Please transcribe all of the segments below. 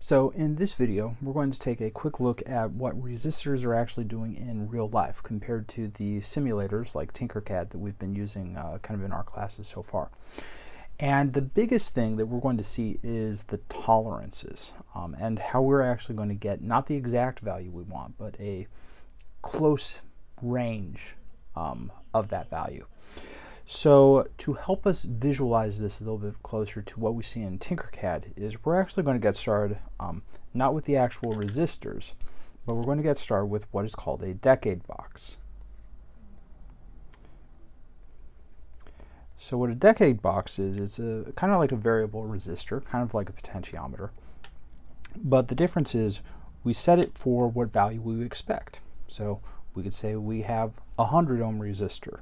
So in this video, we're going to take a quick look at what resistors are actually doing in real life compared to the simulators like Tinkercad that we've been using kind of in our classes so far. And the biggest thing that we're going to see is the tolerances and how we're actually going to get not the exact value we want, but a close range of that value. So to help us visualize this a little bit closer to what we see in Tinkercad is we're actually going to get started not with the actual resistors, but we're going to get started with what is called a decade box. So what a decade box is a kind of like a variable resistor, kind of like a potentiometer. But the difference is we set it for what value we expect. So we could say we have a 100 ohm resistor,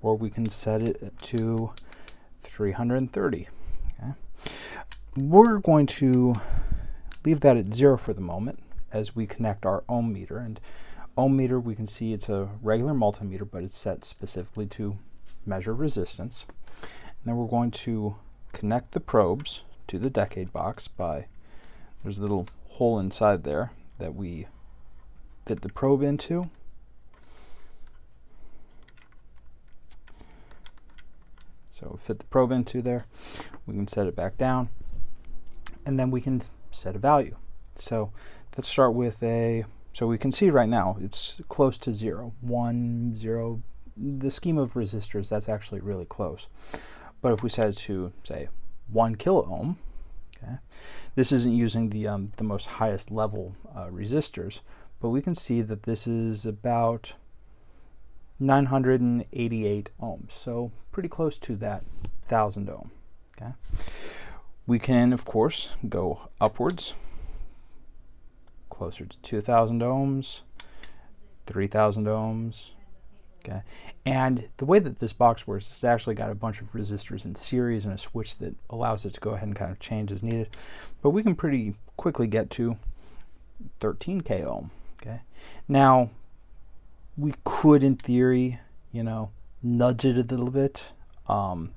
or we can set it to 330. Okay? We're going to leave that at 0 for the moment as we connect our ohm meter. And ohm meter, we can see it's a regular multimeter, but it's set specifically to measure resistance. And then we're going to connect the probes to the decade box by, there's a little hole inside there that we fit the probe into. So fit the probe into there, we can set it back down, and then we can set a value. So let's start with so we can see right now it's close to 0, 1, 0. The scheme of resistors, that's actually really close. But if we set it to, say, 1 kilo ohm, okay, this isn't using the most highest level resistors, but we can see that this is about 988 ohms, so pretty close to that 1000 ohm. Okay, we can of course go upwards, closer to 2000 ohms, 3000 ohms. Okay, and the way that this box works is it's actually got a bunch of resistors in series and a switch that allows it to go ahead and kind of change as needed. But we can pretty quickly get to 13k ohm. Okay, now we could, in theory, nudge it a little bit. But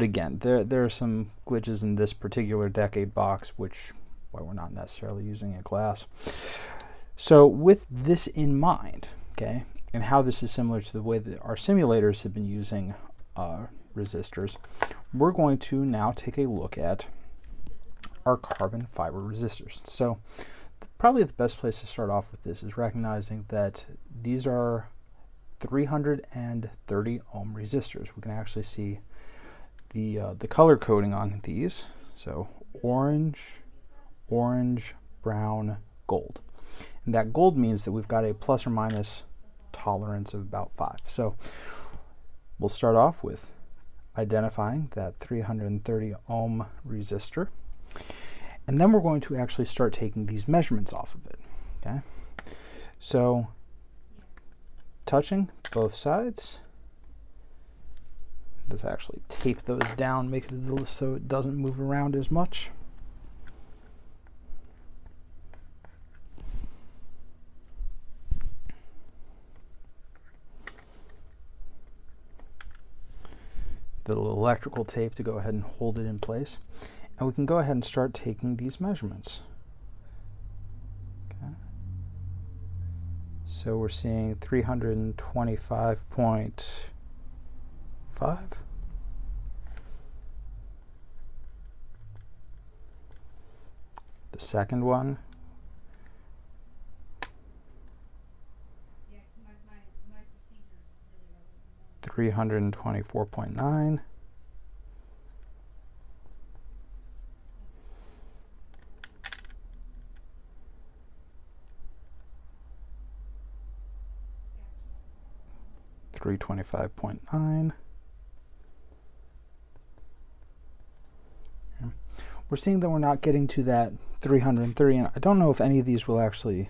again, there are some glitches in this particular decade box, which why we're not necessarily using a class. So with this in mind, okay, and how this is similar to the way that our simulators have been using resistors, we're going to now take a look at our carbon fiber resistors. So probably the best place to start off with this is recognizing that these are 330 ohm resistors. We can actually see the color coding on these. So orange, brown, gold. And that gold means that we've got a plus or minus tolerance of about 5. So we'll start off with identifying that 330 ohm resistor. And then we're going to actually start taking these measurements off of it. Okay, so touching both sides. Let's actually tape those down, make it a little so it doesn't move around as much. The little electrical tape to go ahead and hold it in place. And we can go ahead and start taking these measurements. Okay. So we're seeing 325.5. The second one. 324.9. $325.9. We're seeing that we're not getting to that 330, and I don't know if any of these will actually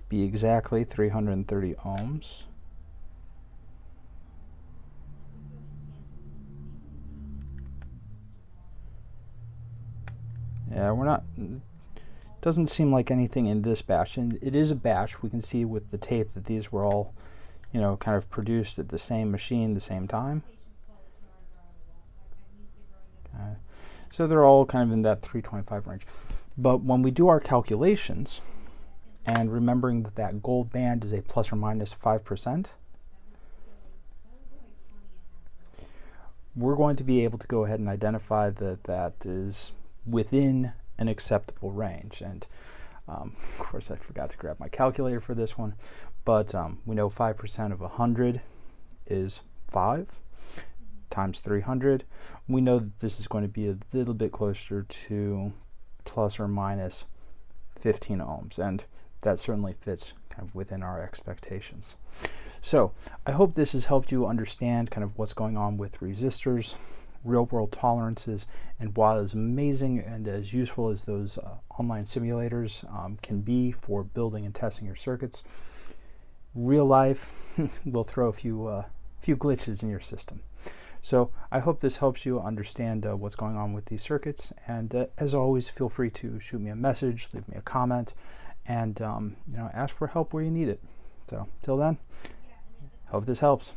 be exactly 330 ohms. Yeah, we're not, doesn't seem like anything in this batch, and it is a batch. We can see with the tape that these were all kind of produced at the same machine, the same time. Okay. So they're all kind of in that 325 range. But when we do our calculations, and remembering that that gold band is a plus or minus 5%, we're going to be able to go ahead and identify that that is within an acceptable range. And of course, I forgot to grab my calculator for this one, but we know 5% of 100 is 5 times 300. We know that this is going to be a little bit closer to plus or minus 15 ohms, and that certainly fits kind of within our expectations. So I hope this has helped you understand kind of what's going on with resistors, real-world tolerances, and while as amazing and as useful as those online simulators can be for building and testing your circuits, real life will throw a few glitches in your system. So I hope this helps you understand what's going on with these circuits, and as always, feel free to shoot me a message, leave me a comment, and ask for help where you need it. So till then, hope this helps.